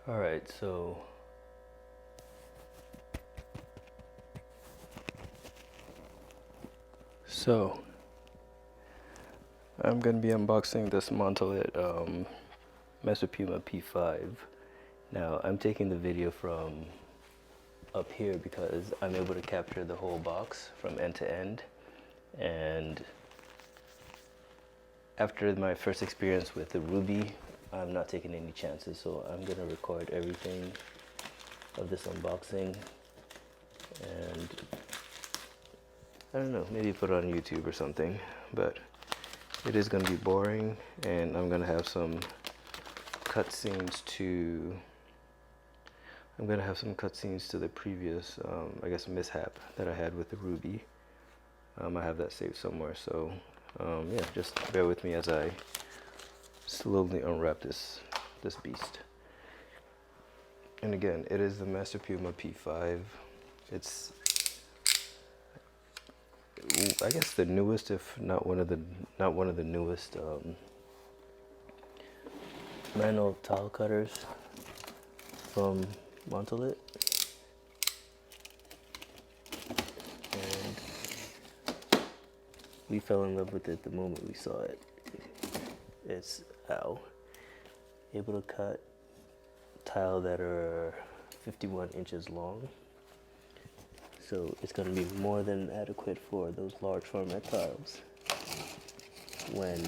All right, so I'm gonna be unboxing this Montolit MasterPiuma P5. Now I'm taking the video from up here because I'm able to capture the whole box from end to end, and after my first experience with the Ruby, I'm not taking any chances, so I'm gonna record everything of this unboxing, and I don't know, maybe put it on YouTube or something, but it is gonna be boring, and I'm gonna have some cutscenes to the previous, I guess, mishap that I had with the Ruby. I have that saved somewhere, so yeah, just bear with me as I slowly unwrap this beast. And again, it is the MasterPiuma P5. It's, I guess, the newest, if not one of the newest manual tile cutters from Montolit. And we fell in love with it the moment we saw it. It's able to cut tile that are 51 inches long. So it's going to be more than adequate for those large format tiles when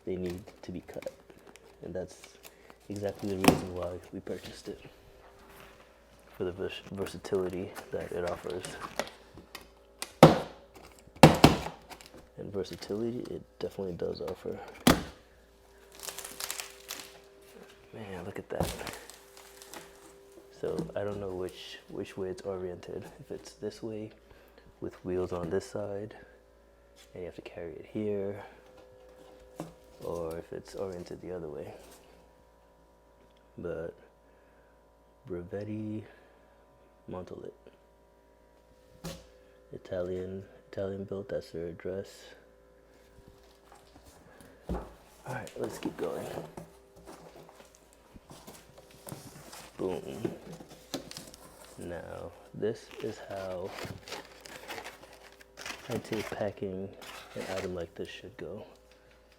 they need to be cut. And that's exactly the reason why we purchased it, for the versatility that it offers. And versatility it definitely does offer. Man, look at that. So I don't know which way it's oriented. If it's this way with wheels on this side and you have to carry it here, or if it's oriented the other way. But Brevetti Montolit, Italian built, that's their address. Alright, let's keep going. Boom. Now, this is how I'd say packing an item like this should go.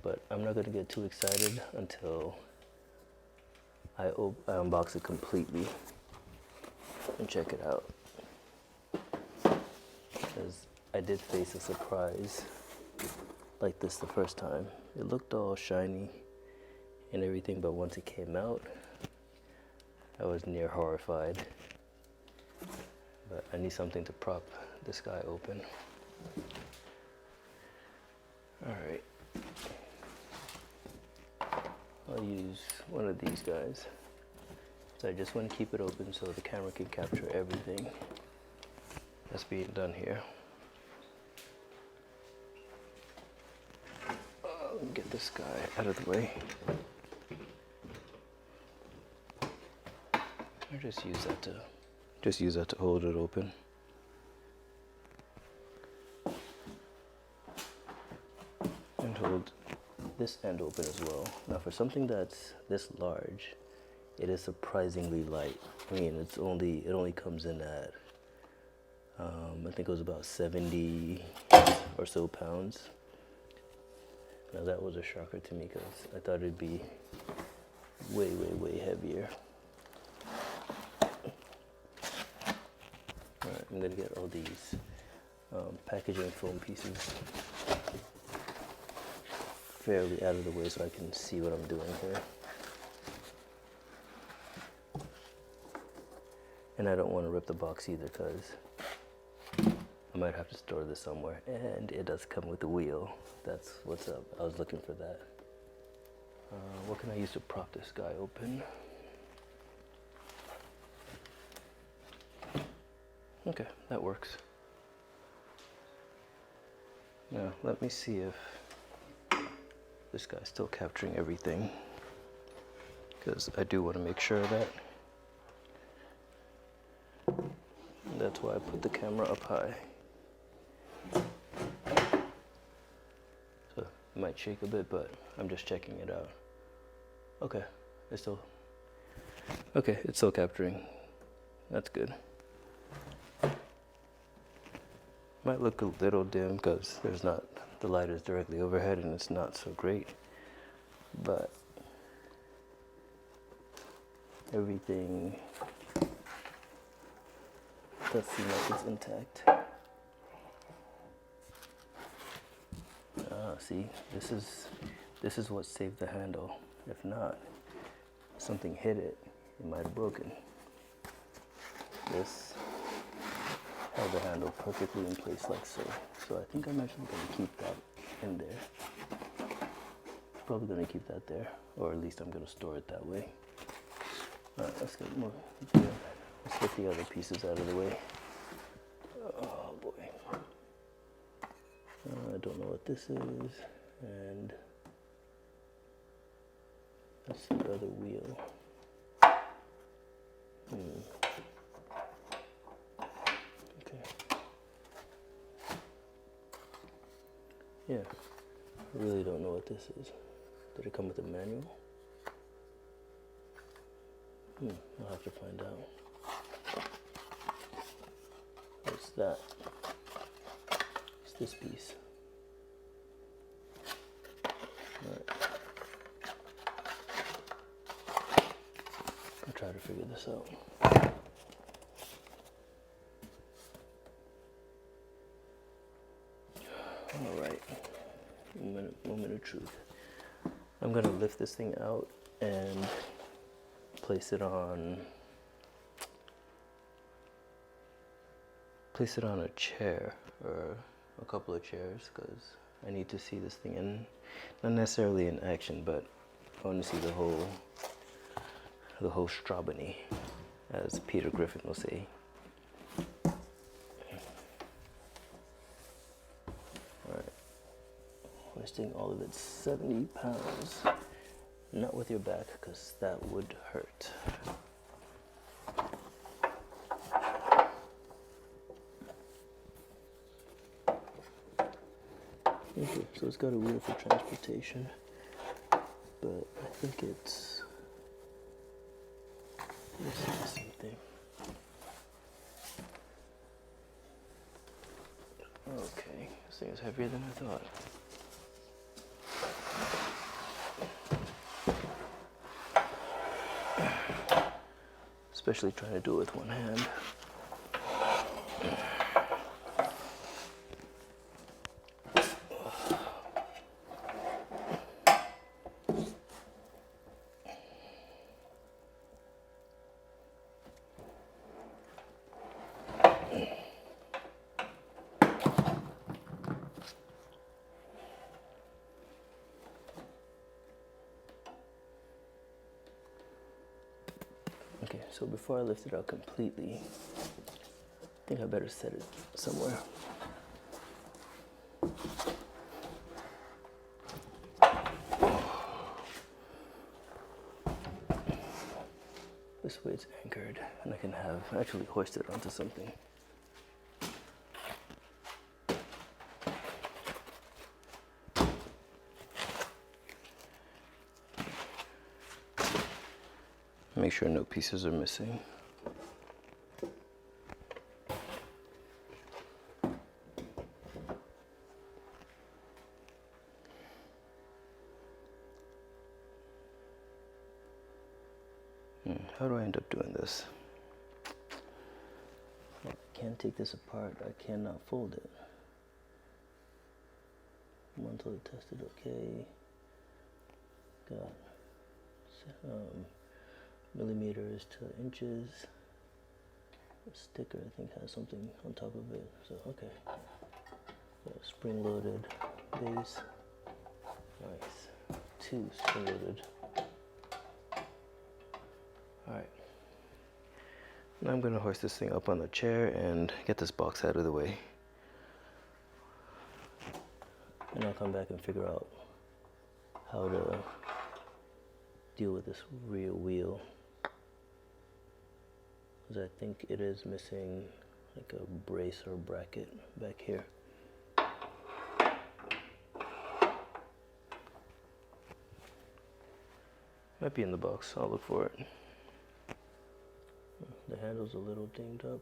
But I'm not going to get too excited until I unbox it completely and check it out. Because I did face a surprise like this the first time. It looked all shiny and everything, but once it came out, I was near horrified. But I need something to prop this guy open. Alright. I'll use one of these guys. So I just want to keep it open so the camera can capture everything that's being done here. Let me get this guy out of the way. I just use that to hold it open. And hold this end open as well. Now for something that's this large, it is surprisingly light. I mean, it only comes in at I think it was about 70 or so pounds. Now that was a shocker to me because I thought it'd be way, way, way heavier. Alright, I'm gonna get all these packaging foam pieces fairly out of the way so I can see what I'm doing here. And I don't want to rip the box either because I might have to store this somewhere. And it does come with a wheel. That's what's up. I was looking for that. What can I use to prop this guy open? Okay, that works. Now, let me see if this guy's still capturing everything, because I do want to make sure of that. That's why I put the camera up high. So it might shake a bit, but I'm just checking it out. Okay, it's still, okay, it's still capturing. That's good. Might look a little dim because there's not, the light is directly overhead and it's not so great, but everything does seem like it's intact. See, this is what saved the handle. If not, something hit it, it might have broken. This held the handle perfectly in place like so. So I think I'm actually going to keep that in there. Probably going to keep that there, or at least I'm going to store it that way. Alright, let's get more. Yeah, let's get the other pieces out of the way. Oh boy. I don't know what this is, and that's the other wheel. Okay. Yeah, I really don't know what this is. Did it come with a manual? I'll have to find out. What's that? It's this piece. Alright. I'll try to figure this out. Alright. Moment of truth. I'm gonna lift this thing out and place it on a chair or a couple of chairs, because I need to see this thing in, not necessarily in action, but I want to see the whole Strabony, as Peter Griffin will say. Alright, hoisting all of it's 70 pounds. Not with your back, because that would hurt. Okay, so it's got a wheel for transportation, but I think it's the same thing. Okay, this thing is heavier than I thought. Especially trying to do it with one hand. Okay, so before I lift it out completely, I think I better set it somewhere. This way it's anchored, and I can actually hoist it onto something. Make sure no pieces are missing. How do I end up doing this? I can't take this apart. I cannot fold it. Montolit tested, okay. Got millimeters to inches. The sticker, I think, has something on top of it. So, okay. Spring-loaded base. Nice. 2 spring-loaded. Alright. Now I'm going to hoist this thing up on the chair and get this box out of the way. And I'll come back and figure out how to deal with this rear wheel. Because I think it is missing like a brace or bracket back here. Might be in the box. I'll look for it. The handle's a little dinged up.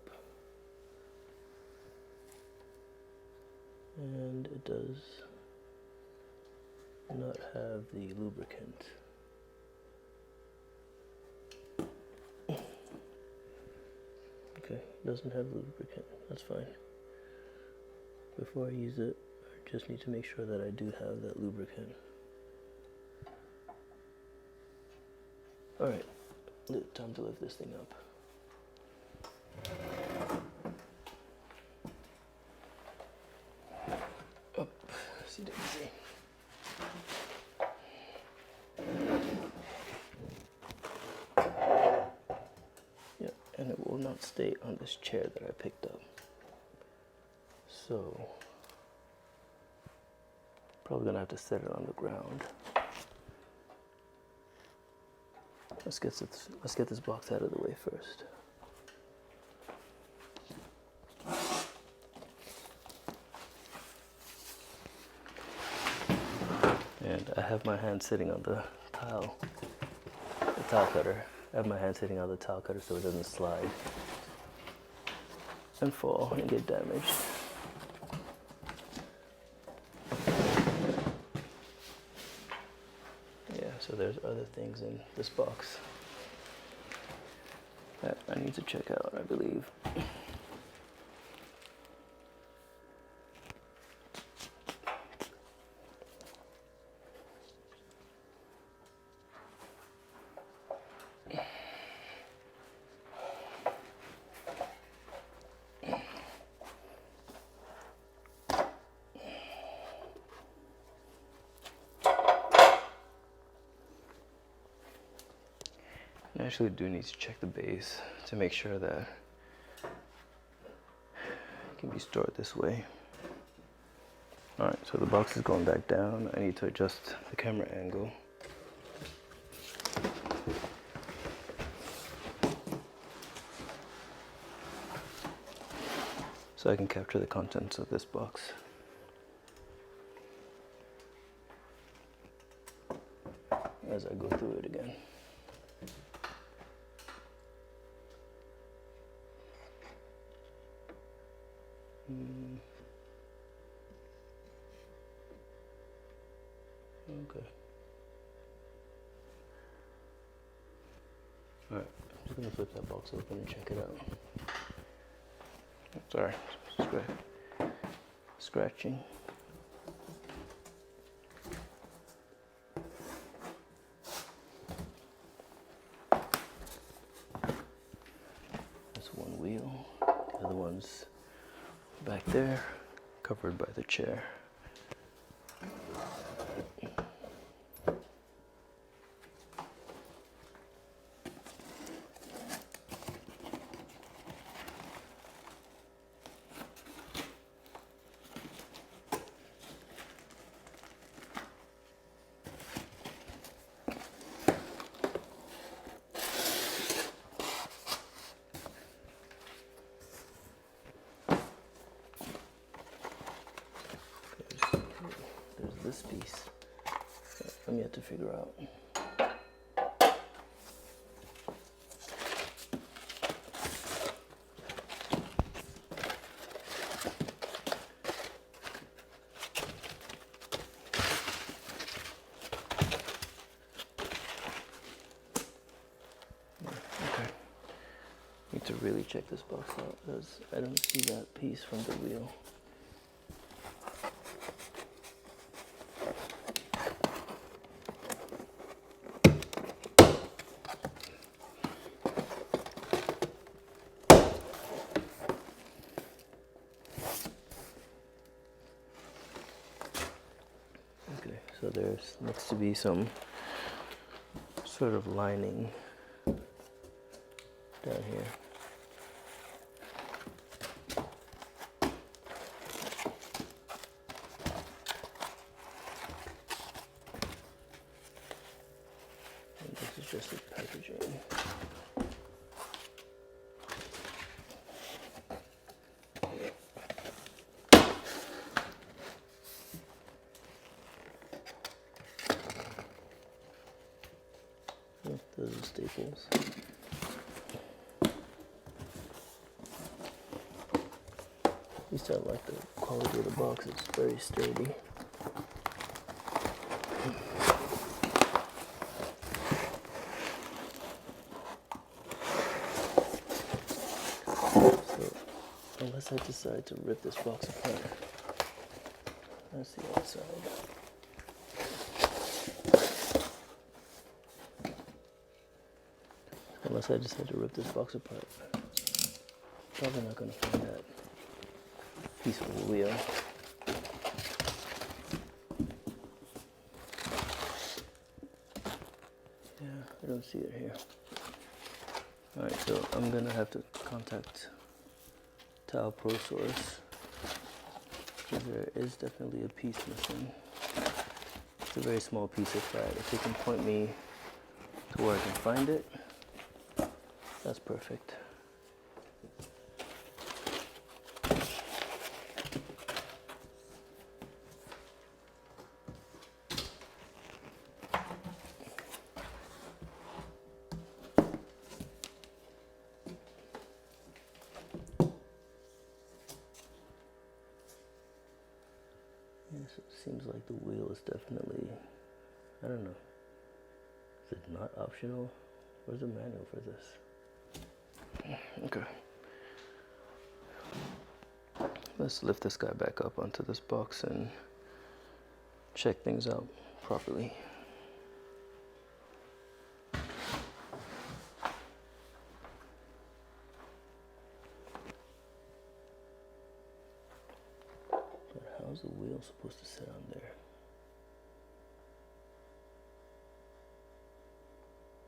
And it does not have the lubricant. Okay, doesn't have lubricant. That's fine. Before I use it, I just need to make sure that I do have that lubricant. Alright, time to lift this thing up. Up, see the easy. Yeah, and it will not stay on this chair that I picked up. So, probably gonna have to set it on the ground. Let's get this box out of the way first. And I have my hand sitting on the tile cutter. I have my hand sitting on the tile cutter so it doesn't slide and fall and get damaged. Yeah, so there's other things in this box that I need to check out, I believe. I actually do need to check the base to make sure that it can be stored this way. Alright, so the box is going back down. I need to adjust the camera angle. So I can capture the contents of this box. As I go through it again. Okay. Alright, I'm just gonna flip that box open and check it out. Sorry, scratching. That's one wheel. The other one's back there, covered by the chair. This piece I'm yet to figure out. Okay. Need to really check this box out because I don't see that piece from the wheel. So there's needs to be some sort of lining down here. And this is just the packaging. Oh, those are staples. At least I like the quality of the box. It's very sturdy. So, unless I decide to rip this box apart, that's the outside. Unless I decide to rip this box apart, probably not going to find that piece of the wheel. Yeah, I don't see it here. Alright, so I'm going to have to contact Tile ProSource, because there is definitely a piece missing. It's a very small piece of fat. If they can point me to where I can find it, that's perfect. Yes, it seems like the wheel is definitely, I don't know, is it not optional? Where's the manual for this? Okay. Let's lift this guy back up onto this box and check things out properly. But how's the wheel supposed to sit on there?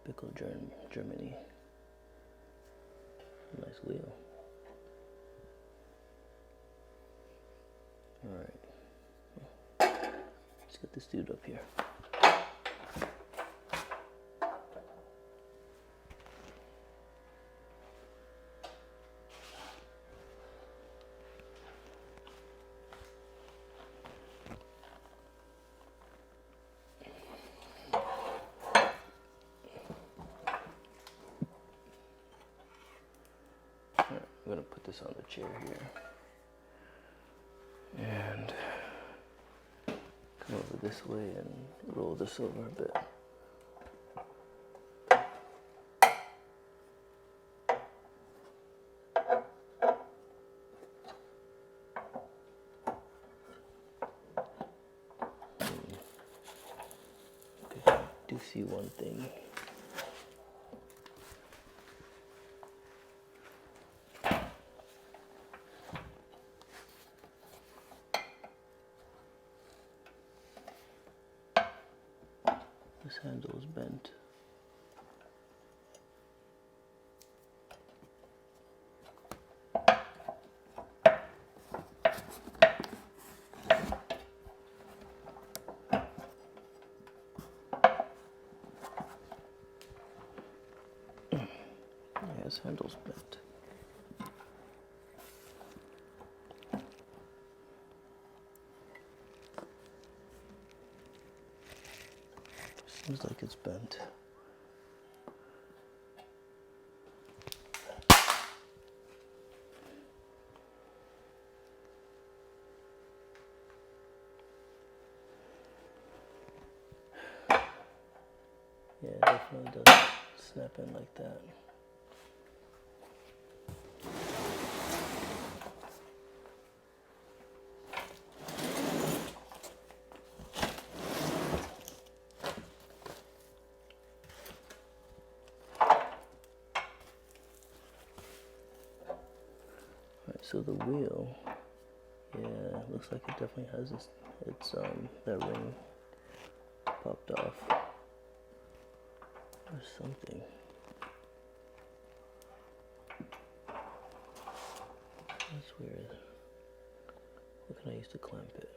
Pickle, Germany. Nice wheel. Alright. Let's get this dude up here. Alright, I'm gonna put this on the chair here. And come over this way and roll this over a bit. Okay, I do see one thing. This handle is bent. Yeah, this handle's bent. Seems like it's bent. Yeah, it definitely doesn't snap in like that. Alright, so the wheel, yeah, looks like it definitely has this, that ring popped off. Or something. That's weird. What can I use to clamp it?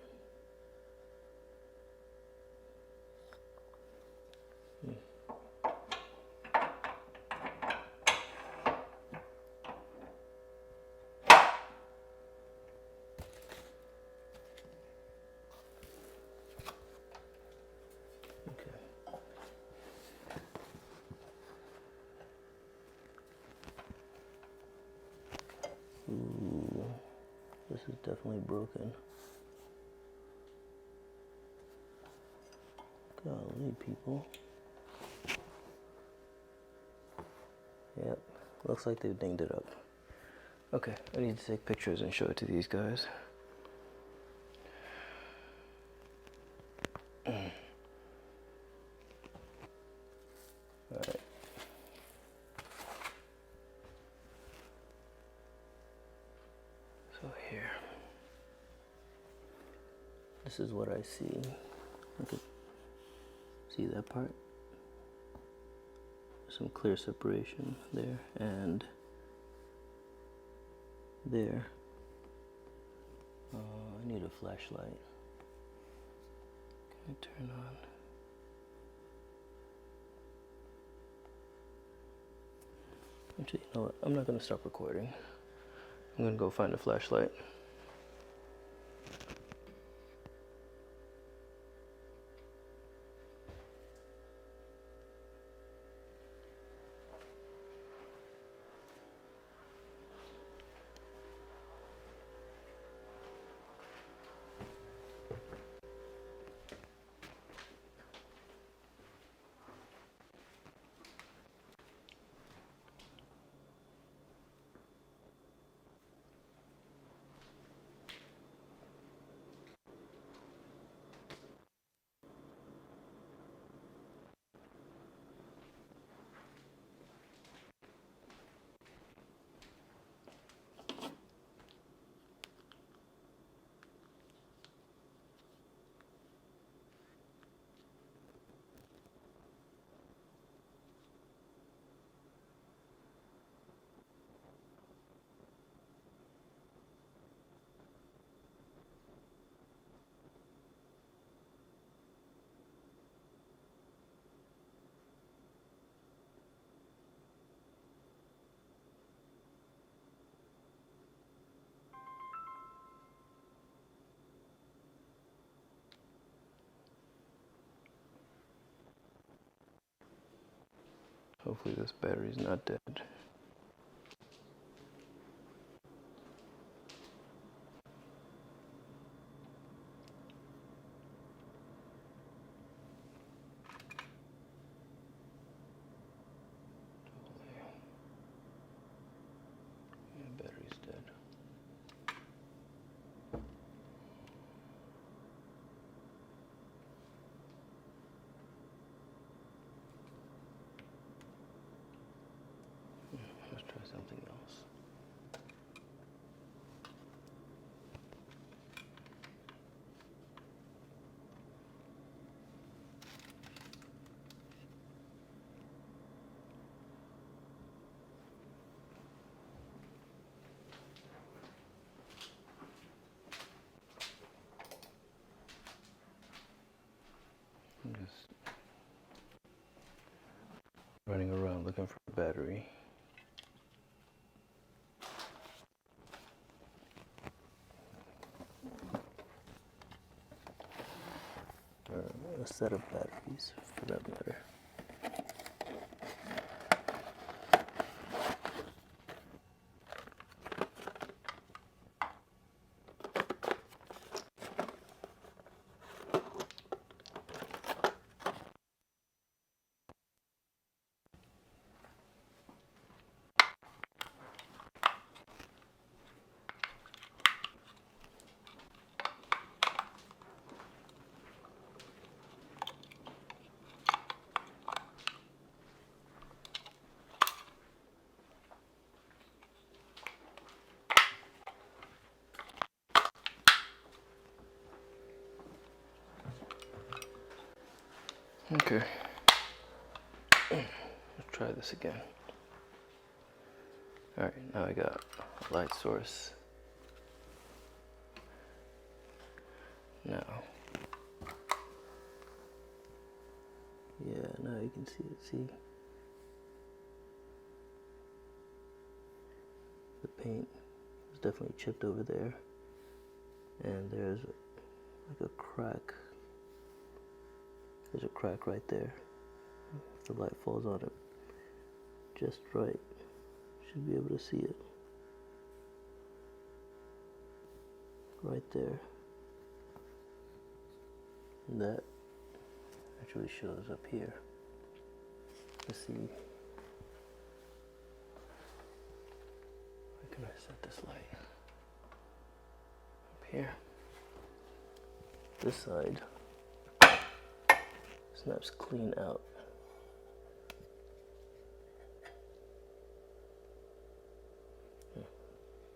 Okay. This is definitely broken. Golly, people. Yep, looks like they've dinged it up. Okay, I need to take pictures and show it to these guys. Alright. So here. This is what I see. Look at, see that part? Some clear separation there and there. I need a flashlight. Can I turn on? Actually, you know what? I'm not gonna stop recording. I'm gonna go find a flashlight. Hopefully this battery's not dead. Yeah, battery's dead. Let's try something else. I'm just running around looking for a battery. Or a set of batteries, for that matter. Okay, let's try this again. Alright, now I got a light source. Now, yeah, now you can see it, see? The paint is definitely chipped over there. And there's like a crack. There's a crack right there. If the light falls on it just right, should be able to see it. right there. And that actually shows up here. Let's see. Where can I set this light? Up here. This side snaps clean out.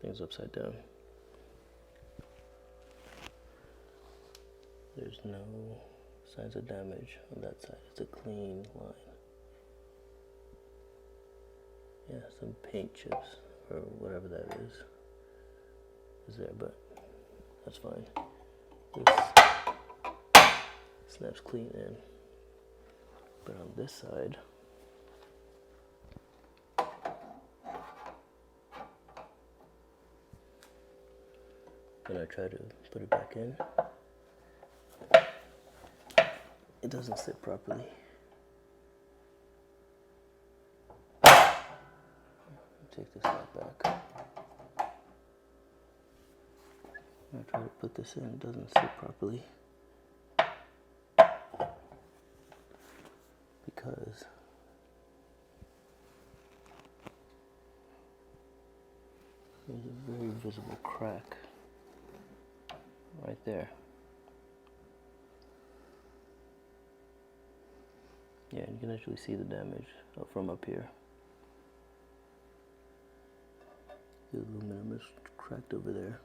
Things upside down. There's no signs of damage on that side. It's a clean line. Yeah, some paint chips or whatever that is there, but that's fine. This snaps clean in. But on this side, when I try to put it back in, it doesn't sit properly. Take this light back. When I try to put this in, it doesn't sit properly. Because there's a very visible crack right there. Yeah, you can actually see the damage from up here. The aluminum is cracked over there.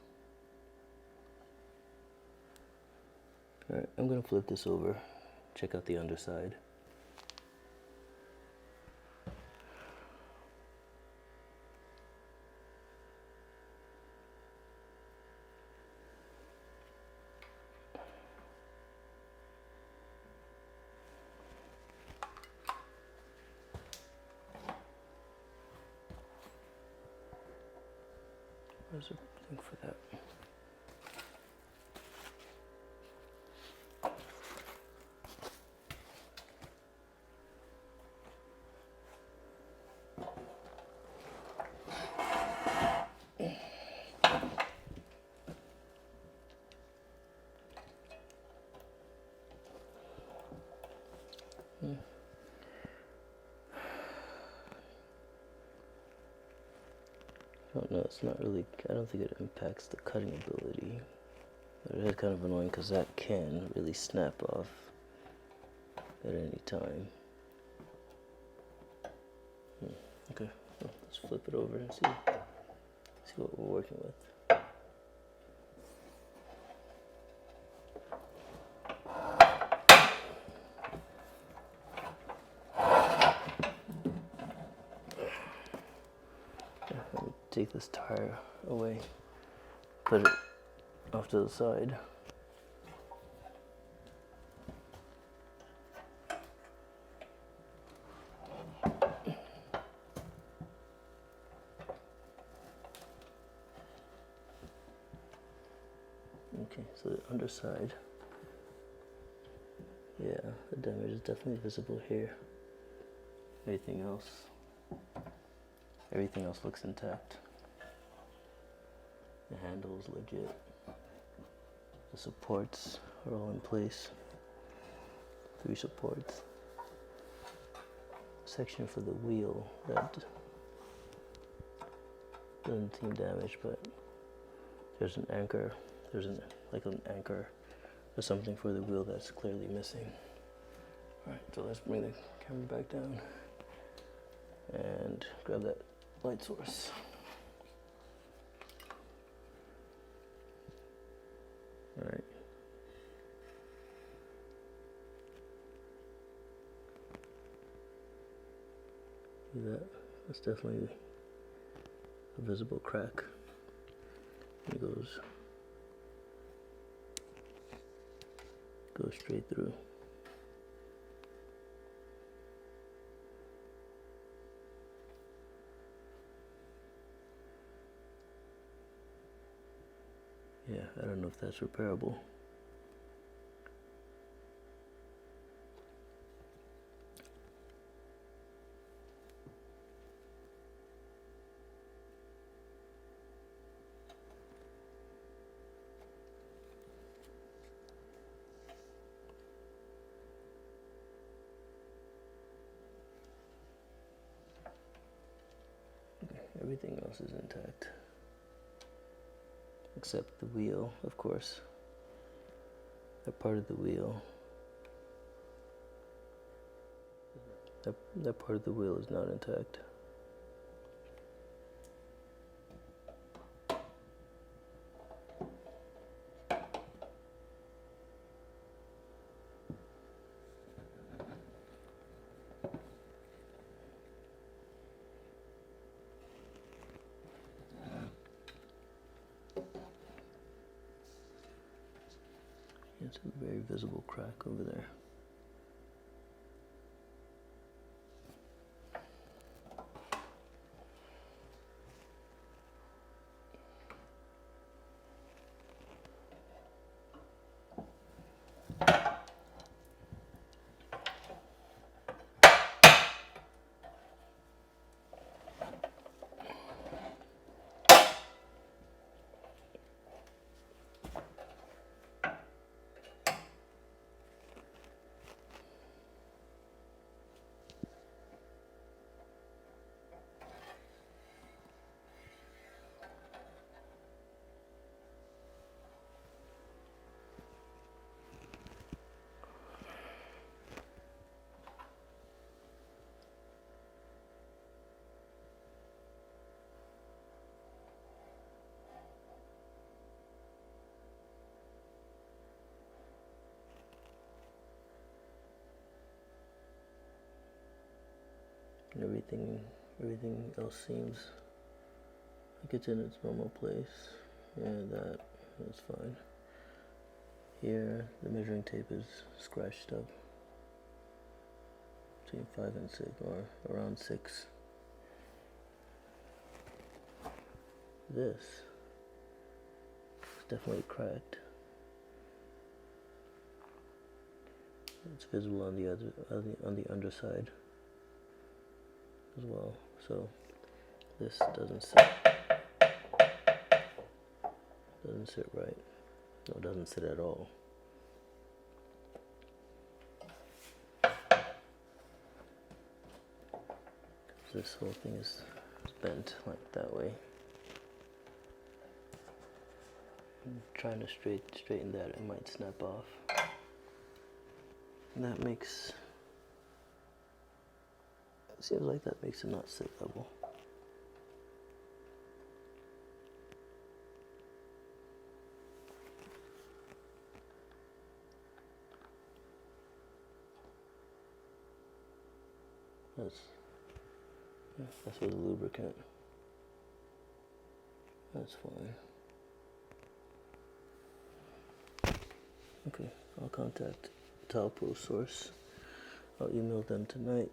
Alright, I'm going to flip this over, check out the underside. There's a thing for that. I don't know, it's not really, I don't think it impacts the cutting ability. But it is kind of annoying because that can really snap off at any time. Okay, well, let's flip it over and see what we're working with. Take this tire away, put it off to the side. Okay, so the underside, yeah, the damage is definitely visible here. Everything else looks intact. The handle is legit. The supports are all in place. 3 supports. Section for the wheel that doesn't seem damaged, but there's an anchor. There's an anchor or something for the wheel that's clearly missing. All right, so let's bring the camera back down and grab that light source. All right. See that? That's definitely a visible crack. It goes straight through. Yeah, I don't know if that's repairable. Everything else is intact. Except the wheel, of course. That part of the wheel. That part of the wheel is not intact. It's a very visible crack over there. And everything else seems like it's in its normal place. Yeah, that's fine. Here, the measuring tape is scratched up between 5 and 6, or around 6. This is definitely cracked. It's visible on the underside as well. So this doesn't sit right. No, it doesn't sit at all. This whole thing is bent like that way. I'm trying to straighten that, it might snap off. And that seems like that makes it not sit level. That's with a lubricant. That's fine. Okay, I'll contact Tile ProSource. I'll email them tonight.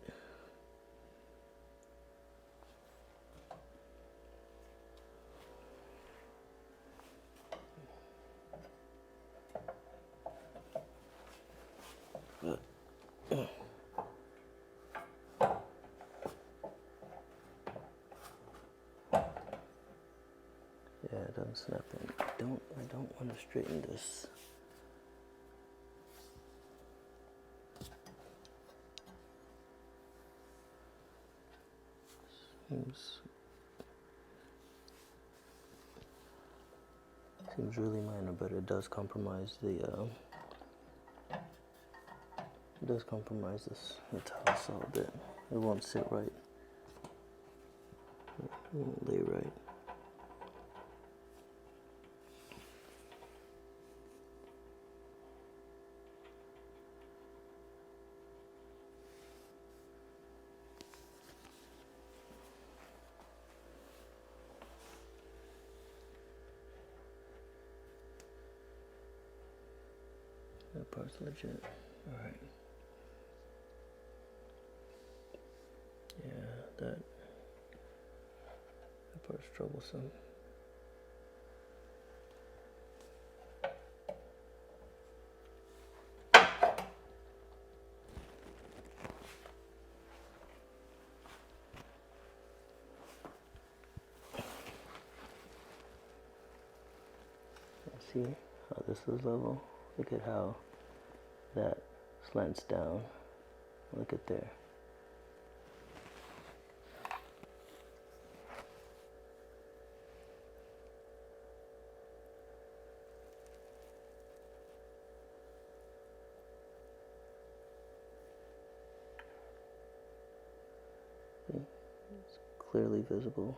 Yeah, it doesn't snap in. I don't want to straighten this. Seems really minor, but it does compromise the the tile saw a bit. It won't sit right. It won't lay right. That part's legit. Alright. Yeah, that part's troublesome. See how this is level? Look at how that slants down. Look at there. See? It's clearly visible.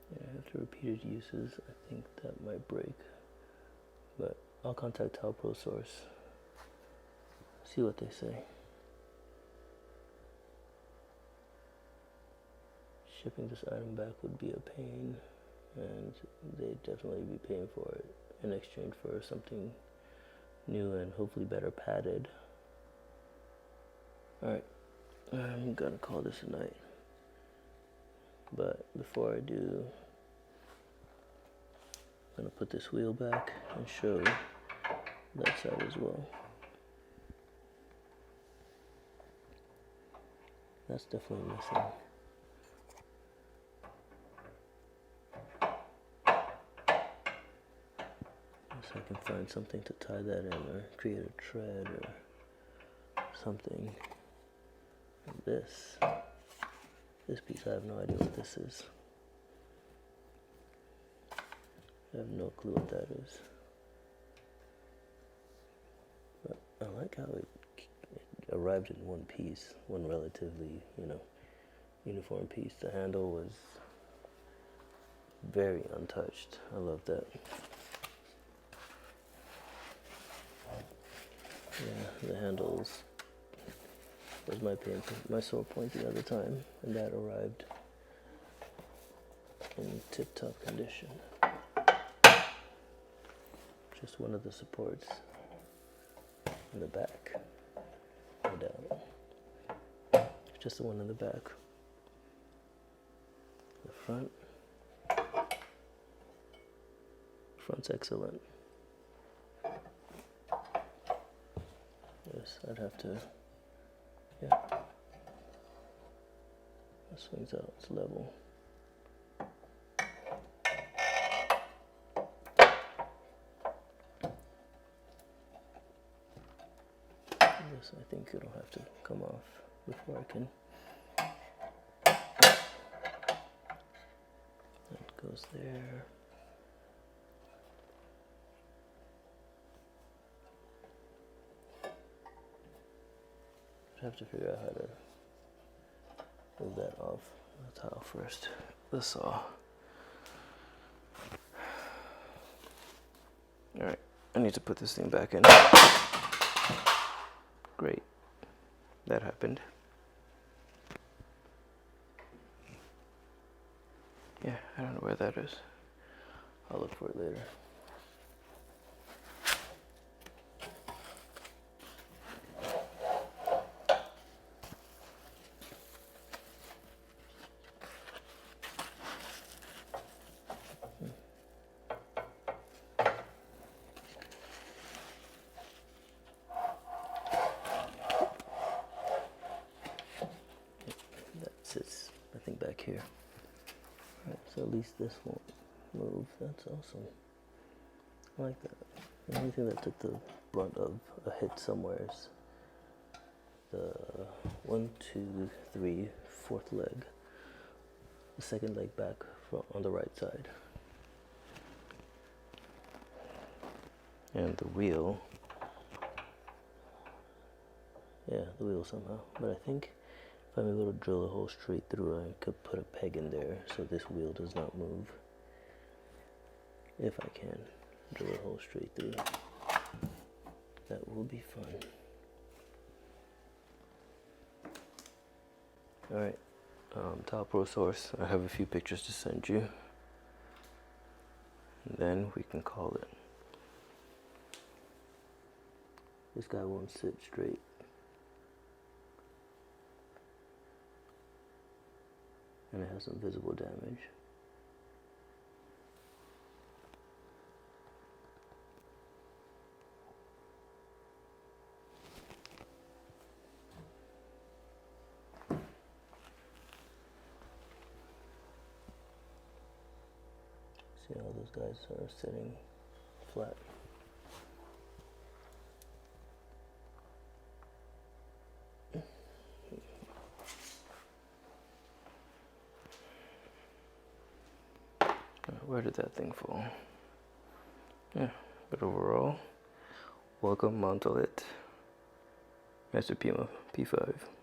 Yeah, after repeated uses, I think that might break. But I'll contact Tile ProSource, see what they say. Shipping this item back would be a pain, and they'd definitely be paying for it in exchange for something new and hopefully better padded. Alright, I'm gonna call this a night. But before I do, I'm gonna put this wheel back and show that side as well. That's definitely missing. So I can find something to tie that in, or create a tread or something. And this piece, I have no idea what this is. I have no clue what that is. But I like how it arrived in one piece, one relatively, uniform piece. The handle was very untouched. I love that. Yeah, the handles was my sore point the other time, and that arrived in tip-top condition. Just one of the supports in the back, no doubt. Just the one in the back. The front's excellent. Yes, I'd have to, yeah. It swings out, it's level. This, I think it'll have to come off before I can. That goes there. I have to figure out how to move that off the tile first. The saw. Alright, I need to put this thing back in. Great. That happened. Yeah, I don't know where that is. I'll look for it later. Sits, I think, back here. Alright, so at least this won't move. That's awesome. I like that. The only thing that took the brunt of a hit somewhere is the 1, 2, 3, fourth leg. The second leg back on the right side. And the wheel. Yeah, the wheel somehow. But I think if I'm able to drill a hole straight through, I could put a peg in there so this wheel does not move. If I can drill a hole straight through, that will be fun. Alright, Tile ProSource, I have a few pictures to send you. And then we can call it. This guy won't sit straight. And it has some visible damage. See how those guys are sitting flat. Where did that thing fall? Yeah, but overall, welcome Montolit MasterPiuma P5.